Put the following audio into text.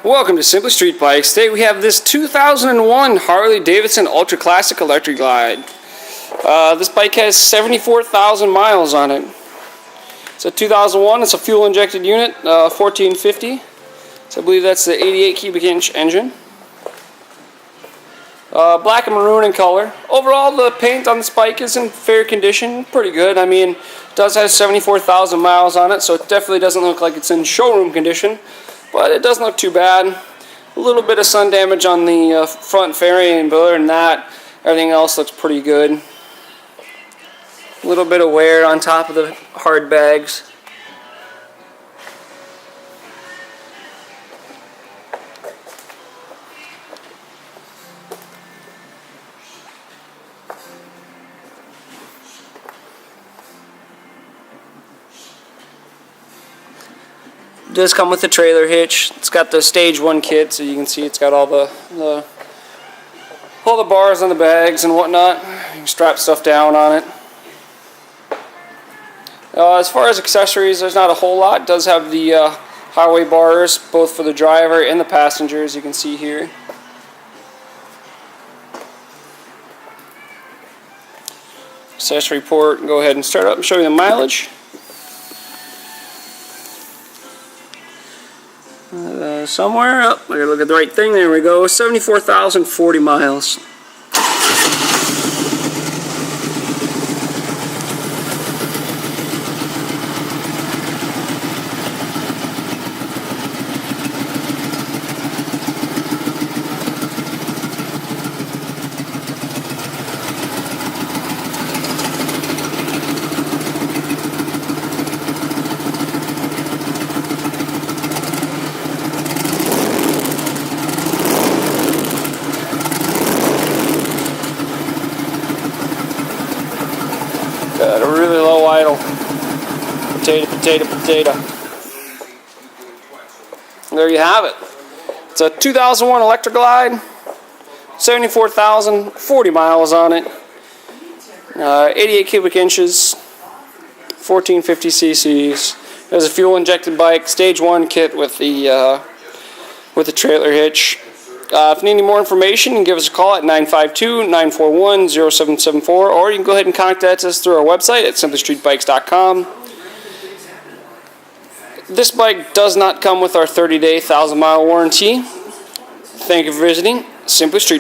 Welcome to Simply Street Bikes. Today we have this 2001 Harley Davidson Ultra Classic Electric Glide. This bike has 74,000 miles on it. It's a 2001, it's a fuel injected unit, 1450. So I believe that's the 88 cubic inch engine. Black and maroon in color. Overall, the paint on this bike is in fair condition, pretty good. I mean, it does have 74,000 miles on it, so it definitely doesn't look like it's in showroom condition. But it doesn't look too bad. A little bit of sun damage on the front fairing, but other than that, everything else looks pretty good. A little bit of wear on top of the hard bags. It does come with a trailer hitch. It's got the stage 1 kit, so you can see it's got all the bars on the bags and whatnot. You can strap stuff down on it. As far as accessories, there's not a whole lot. It does have the highway bars, both for the driver and the passenger, as you can see here. Accessory port. Go ahead and start up and show you the mileage. Somewhere up, I gotta look at the right thing. There we go. 74,040 miles. Got a really low idle. Potato. There you have it. It's a 2001 Electric Glide. 74,040 miles on it. 88 cubic inches. 1450 cc's. There's a fuel injected bike. Stage 1 kit with the trailer hitch. If you need any more information, you can give us a call at 952-941-0774, or you can go ahead and contact us through our website at simplystreetbikes.com. This bike does not come with our 30-day, 1,000-mile warranty. Thank you for visiting Simply Street.